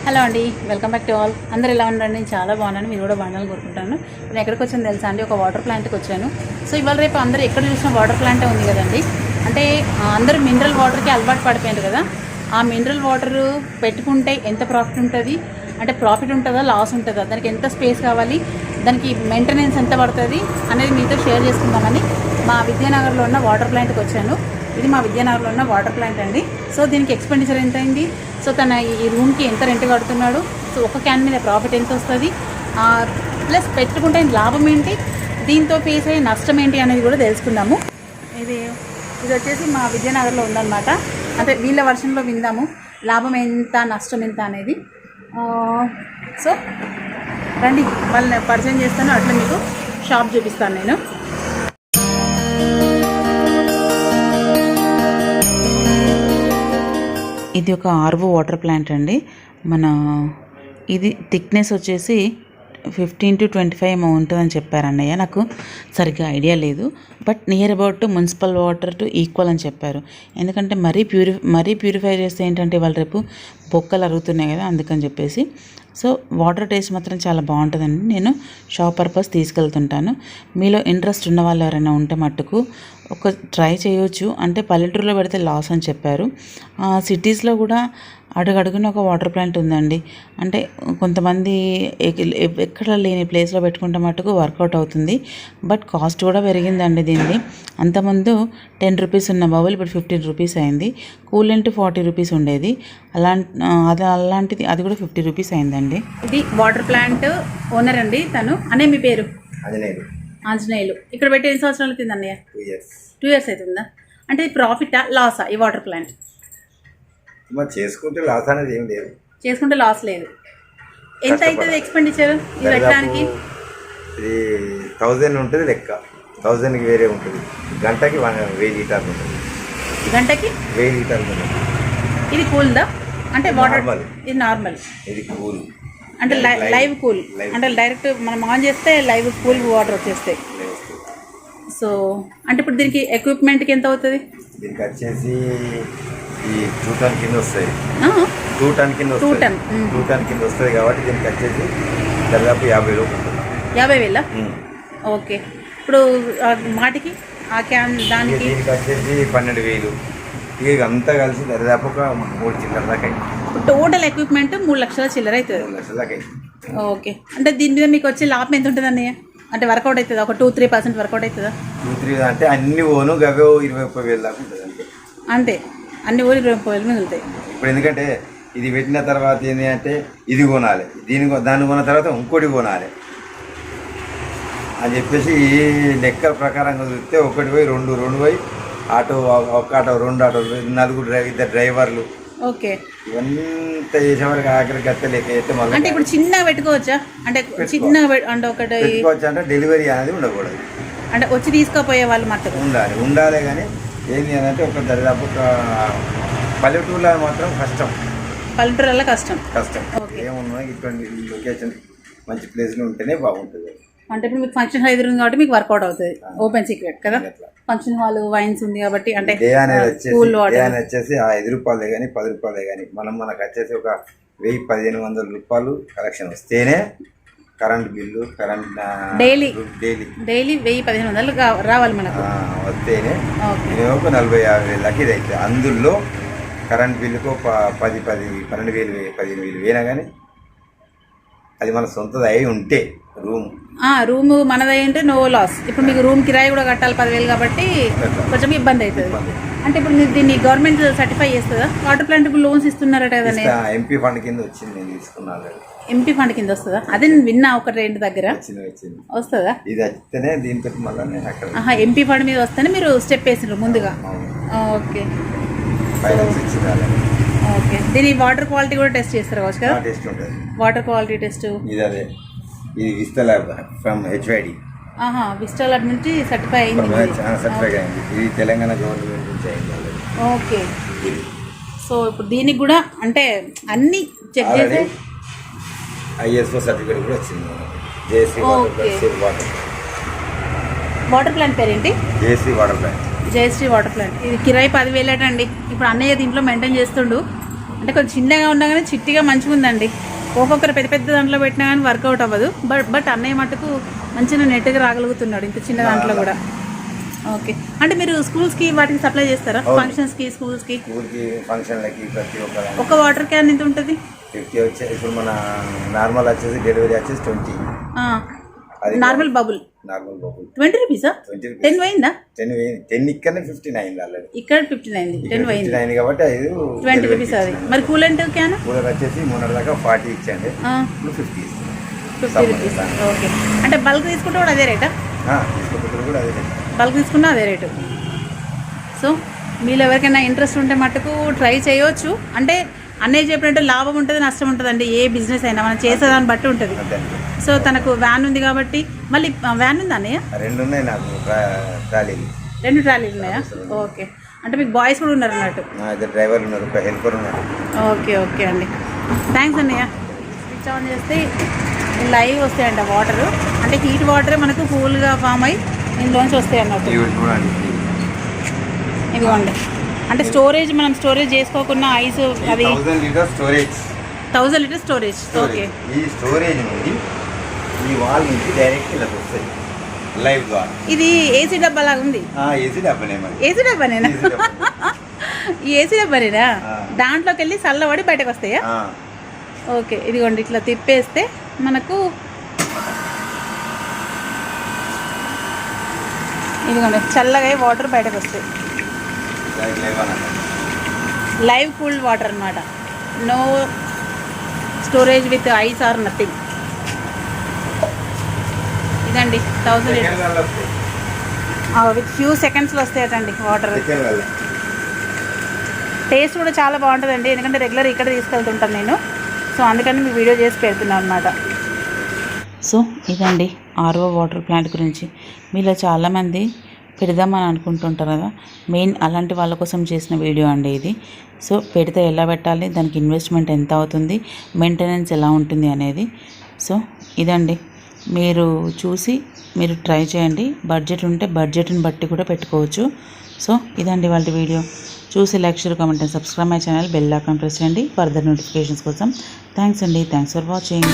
Hello అండి, welcome back to all. అందరూ ఎలా ఉన్నారండి? నేను చాలా బాగున్నాను, మీరు కూడా బాగుండాలని కోరుకుంటాను. నేను ఎక్కడికి వచ్చాను తెలుసా అండి? ఒక వాటర్ ప్లాంట్కి వచ్చాను. సో ఇవాళ రేపు అందరూ ఎక్కడ చూసినా వాటర్ ప్లాంటే ఉంది కదండి. అంటే అందరూ మినరల్ వాటర్కి అలవాటు పడిపోయారు కదా. ఆ మినరల్ వాటర్ పెట్టుకుంటే ఎంత ప్రాఫిట్ ఉంటుంది, అంటే ప్రాఫిట్ ఉంటుందా లాస్ ఉంటుందా, దానికి ఎంత స్పేస్ కావాలి, దానికి మెయింటెనెన్స్ ఎంత పడుతుంది అనేది మీతో షేర్ చేసుకుందామని మా విద్యానగర్లో ఉన్న వాటర్ ప్లాంట్కి వచ్చాను. ఇది మా విద్యానగర్లో ఉన్న వాటర్ ప్లాంట్ అండి. సో దీనికి ఎక్స్పెండిచర్ ఎంత అయింది, సో తన ఈ రూమ్కి ఎంత రెంట్ కడుతున్నాడు, సో ఒక క్యాన్ మీద ప్రాఫిట్ ఎంత వస్తుంది, ప్లస్ పెట్టుకుంటే లాభం ఏంటి, దీంతో ఫేస్ అయ్యే నష్టం ఏంటి అనేది కూడా తెలుసుకుందాము. ఇది వచ్చేసి మా విద్యానగర్లో ఉందన్నమాట. అంటే వీళ్ళ వర్షన్లో విందాము లాభం ఎంత నష్టం ఎంత అనేది. సో రండి, వాళ్ళని పరిచయం చేస్తాను, అట్లా మీకు షాప్ చూపిస్తాను నేను. ఇది ఒక ఆర్వో వాటర్ ప్లాంట్ అండి. ఇది థిక్నెస్ వచ్చేసి 15 to 25 ఉంటుందని చెప్పారన్నయ్య. నాకు సరిగ్గా ఐడియా లేదు, but near about municipal water to equal అని చెప్పారు. ఎందుకంటే మరీ ప్యూరిఫై చేస్తే ఏంటంటే వాళ్ళు రేపు బొక్కలు అరుగుతున్నాయి కదా, అందుకని చెప్పేసి. సో వాటర్ టేస్ట్ మాత్రం చాలా బాగుంటుందండి. నేను షాప్ పర్పస్ తీసుకెళ్తుంటాను. మీలో ఇంట్రెస్ట్ ఉన్న వాళ్ళు ఎవరైనా ఉంటే మట్టుకు ఒక ట్రై చేయొచ్చు. అంటే పల్లెటూరులో పెడితే లాస్ అని చెప్పారు. సిటీస్లో కూడా అడుగడుగున ఒక వాటర్ ప్లాంట్ ఉందండి. అంటే కొంతమంది ఎక్కడ లేని ప్లేస్లో పెట్టుకుంటే మట్టుకు వర్కౌట్ అవుతుంది, బట్ కాస్ట్ కూడా పెరిగిందండి దీనిది. అంతకుముందు 10 రూపీస్ ఉన్న బౌల్ ఇప్పుడు 15 రూపీస్ అయింది. కూలెంట్ 40 రూపీస్ ఉండేది, అలాంటిది అది కూడా 50 రూపీస్ అయిందండి. ఇది వాటర్ ప్లాంట్ ఓనర్ అండి, తను అనే మీ పేరు ఆంజనేయులు. ఇక్కడ పెట్టి ఎన్ని సంవత్సరాలు అవుతుంది అన్నయ్య? 2 years అవుతుందా? అంటే ప్రాఫిటా లాసా ఈ వాటర్ ప్లాంట్? చేసుకుంటే లాస్ అనేది ఏం లేదు. చేసుకుంటే లాస్ లేదు. ఎంత అవుతుంది ఎక్స్పెండిచర్ ఇది పెట్టడానికి? ఇది 1000 ఉంటుంది లెక్క. 1000కి వేరే ఉంటుంది. గంటకి 1000 లీటర్లు ఉంటుంది. గంటకి 1000 లీటర్లు ఉంటుంది. ఇది కూల్దా? అంటే వాటర్ ఇది నార్మల్, ఇది కూల్ అంటే లైవ్ కూల్, అంటే డైరెక్ట్ మనం ఆన్ చేస్తే లైవ్ కూల్ వాటర్ వచ్చేస్తాయి. సో అంటే ఇప్పుడు దీనికి ఎక్విప్మెంట్కి ఎంత అవుతుంది? దీనికి వచ్చేసి ఈ 2 టన్ కింద వస్తాయి. 2 టన్ కింద వస్తుంది కాబట్టి దీనికి వచ్చేసి దాదాపు 50,000 ఉంటుంది. 50,000? ఓకే. ఇప్పుడు మాటికి ఆ క్యాన్ దానికి దీనికి వచ్చేసి 12,000. ఇక అంతా కలిసి దాదాపు ఒక 3 చిల్లర దాకా అయింది. టోటల్ ఎక్విప్మెంట్ 3 లక్షల చిల్లర అవుతుంది. 3 లక్షల దాకా అయింది. ఓకే. అంటే దీని మీద మీకు వచ్చే లాభం ఎంత ఉంటుంది అన్నయ్య? అంటే వర్కౌట్ అవుతుందా? ఒక 2-3% వర్కౌట్ అవుతుందా? 2-3 అంటే అన్ని ఓను గవే 20,000 దాకా ఉంటుంది అంతే. అంతే, అన్ని ఊరి 20,000 మిగులుతాయి. ఇప్పుడు ఎందుకంటే ఇది పెట్టిన తర్వాత ఏంటి అంటే ఇది కొనాలి, దాన్ని కొన్న తర్వాత ఇంకోటి కొనాలి అని చెప్పేసి ఈ లెక్కల ప్రకారంగా చూస్తే 1 పోయి 2 పోయి ఆటో, ఒక ఆటో, 2 ఆటోలు, 4 2 డ్రైవర్లు, ఓకే, ఇవంతా చేసేవారికి ఆఖరి గత్త లెక్క అయితే మళ్ళీ. అంటే ఇప్పుడు చిన్నగా పెట్టుకోవచ్చా? అంటే చిన్నగా అంటే ఒకటి పెట్టుకోవచ్చు. అంటే డెలివరీ అనేది ఉండకూడదు, అంటే వచ్చి తీసుకుపోయే వాళ్ళు మట్టుకు ఉండాలి. కానీ ఏంటి అని అంటే ఒక దాదాపు ఒక పల్లెటూరులో మాత్రం కష్టం. పల్లెటూరులో కష్టం. ఏమున్నా ఇటువంటి లొకేషన్ మంచి ప్లేస్లో ఉంటేనే బాగుంటుంది. అంటే ఇప్పుడు మీకు ఫంక్షన్ హాల్ ఎదురు కాబట్టి మీకు వర్కౌట్ అవుతుంది. ఓపెన్ సీక్రెట్ కదా, ఫంక్షన్ హాల్ వైన్స్ ఉంది కాబట్టి. అంటే వచ్చేసి 5 రూపాయలే కానీ 10 రూపాయలే కానీ మనకు వచ్చేసి ఒక 1000-1500 రూపాయలు కలెక్షన్ వస్తేనే కరెంట్ బిల్లు డైలీ 1000-1500 రావాలి మనకు. వస్తేనే ఒక 40,000-50,000 దాకా ఇది అవుతుంది. అందులో కరెంట్ బిల్లుకు 10,000-12,000 15,000 వేనా కానీ అది మన సొంతది అయి ఉంటే రూమ్ మనది అంటే నో లాస్. ఇప్పుడు మీకు రూమ్ కిరాయి కూడా కట్టాలి 10,000 కాబట్టి కొంచెం ఇబ్బంది అవుతుంది. అంటే ఇప్పుడు మీరు దీన్ని గవర్నమెంట్ సర్టిఫై చేస్తుందా? వాటర్ ప్లాంట్ ఇప్పుడు లోన్స్ ఇస్తున్నారట కదా? ఎంపీ ఫండ్ కింద వచ్చింది, నేను తీసుకున్నాను. ఎంపీ ఫండ్ కింద వస్తుందా? అదే నేను విన్నా ఒక రెండు దగ్గర వస్తుందా? ఇది వస్తేనే దీంతో మళ్ళీ ఎంపీ ఫండ్ మీద వస్తేనే మీరు స్టెప్ వేసినారు ముందుగా. Okay okay. దీని వాటర్ క్వాలిటీ కూడా టెస్ట్ చేస్తారు కావచ్చు కదా? టెస్ట్ ఉంటుంది, వాటర్ క్వాలిటీ టెస్ట్. ఇది vista lab from HYD. Vista lab నుంచి సర్టిఫై అయింది. ఇది తెలంగాణ గవర్నమెంట్ నుంచి అయింది. ఓకే. సో ఇప్పుడు దీనికి కూడా అంటే అన్ని చెక్ చేసి ISO సర్టిఫికేట్ కూడా వచ్చింది. వాటర్ ప్లాంట్ పేరేంటి? JC water plant. Jayashree water plant. ఇది కిరాయి 10,000 అండి. ఇప్పుడు అన్నయ్య దీంట్లో మెయింటైన్ చేస్తుండు. అంటే కొంచెం చిన్నగా ఉన్నా కానీ చిట్టిగా మంచిగా ఉందండి. ఒక్కొక్కరు పెద్ద పెద్ద దాంట్లో పెట్టినా కానీ వర్కౌట్ అవ్వదు. బట్ అన్నయ్య మటుకు మంచిగా నెట్గా రాగలుగుతున్నాడు ఇంత చిన్న దాంట్లో కూడా. ఓకే, అంటే మీరు స్కూల్స్కి వాటికి సప్లై చేస్తారా? ఫంక్షన్స్కి, స్కూల్స్కి, ఫంక్షన్లకి ప్రతి ఒక వాటర్ క్యాన్ ఎంత ఉంటుంది? 50 వచ్చే. ఇప్పుడు మన నార్మల్ వచ్చేసి డెలివరీ వచ్చేసి 20. Normal bubble 20 రూపీసా? 10 పోయిందా? 10 ఇక్కడనే 15 అయింది ఆల్రెడీ. ఇక్కడ 15 అయింది, 10 పోయింది 15 కాబట్టి 20 రూపీస్. అది మరి కూలెంట్ క్యాన్ కూలర్ వచ్చేసి 3 దాకా 40 ఇచ్చండి, ఇప్పుడు 50 50 రూపీస్. ఓకే, అంటే బల్క్ తీసుకుంటే కూడా అదే రేటా? తీసుకుంటే కూడా అదే రేట్. బల్క్ తీసుకున్నా అదే రేటు. సో మీలో ఎవరికైనా ఇంట్రెస్ట్ ఉంటే మటుకు ట్రై చేయవచ్చు. అంటే అన్నయ్య చెప్పినట్టు లాభం ఉంటుంది, నష్టం ఉంటుంది అండి. ఏ బిజినెస్ అయినా మనం చేసేదాన్ని బట్టి ఉంటుంది. సో తనకు వ్యాన్ ఉంది కాబట్టి, మళ్ళీ వ్యాన్ ఉందా అన్నయ్య? 2 ఉన్నాయి నాకు ట్రాలీలు. 2 ట్రాలీలు ఉన్నాయా? ఓకే, అంటే మీకు బాయ్స్ కూడా ఉన్నారు అన్నట్టు? ఇద్దరు డ్రైవర్లు ఉన్నారు, ఒక హెల్పర్ ఉన్నారు. ఓకే ఓకే అండి, థ్యాంక్స్ అన్నయ్య. స్విచ్ ఆన్ చేస్తే లైవ్ వస్తాయంట వాటరు. అంటే హీట్ వాటరే మనకు కూల్గా ఫామ్ అయ్యి ఇందులోంచి వస్తాయి అన్నట్టు. ఇదిగోండి, అంటే స్టోరేజ్ మనం స్టోరేజ్ చేసుకోకుండా ఐస్ అది 1000 litre storage. 1000 litre storage. Okay, ఈ స్టోరేజ్ నుండి ఈ వాల్ నుంచి డైరెక్ట్ ఇలా వస్తాయి లైవ్ ద్వారా. ఇది ఏసీ డబ్బా లాగా ఉంది. ఏసీ డబ్బానే మరి. ఏసీ డబ్బానేనా? ఈ ఏసీ డబ్బానేనా? దాంట్లోకి వెళ్ళి చల్లబడి బయటకు వస్తాయా? ఓకే, ఇదిగోండి ఇట్లా తిప్పేస్తే మనకు ఇదిగోండి చల్లగా వాటర్ బయటకు వస్తాయి. లైవ్ కూల్డ్ వాటర్ అన్నమాట. No storage with ice or nothing. ఇదండి 1000 లీటర్ విత్ ఫ్యూ సెకండ్స్లో వస్తాయటండి వాటర్. టేస్ట్ కూడా చాలా బాగుంటుందండి, ఎందుకంటే రెగ్యులర్ ఇక్కడ తీసుకెళ్తుంటాను నేను. సో అందుకని మీ వీడియో చేసి పెడుతున్నాను అనమాట. సో ఇదండి ఆర్ఓ వాటర్ ప్లాంట్ గురించి. మీలో చాలామంది పెడదామని అనుకుంటుంటారు కదా, మెయిన్ అలాంటి వాళ్ళ కోసం చేసిన వీడియో అండి ఇది. సో పెడితే ఎలా పెట్టాలి, దానికి ఇన్వెస్ట్మెంట్ ఎంత అవుతుంది, మెయింటెనెన్స్ ఎలా ఉంటుంది అనేది. సో ఇదండి, మీరు చూసి మీరు ట్రై చేయండి. బడ్జెట్ ఉంటే బడ్జెట్ని బట్టి కూడా పెట్టుకోవచ్చు. సో ఇదండి వాళ్ళ వీడియో. చూసి like, share, comment and subscribe my channel. Bell icon press చేయండి ఫర్దర్ నోటిఫికేషన్స్ కోసం. థ్యాంక్స్ అండి, థ్యాంక్స్ ఫర్ వాచింగ్.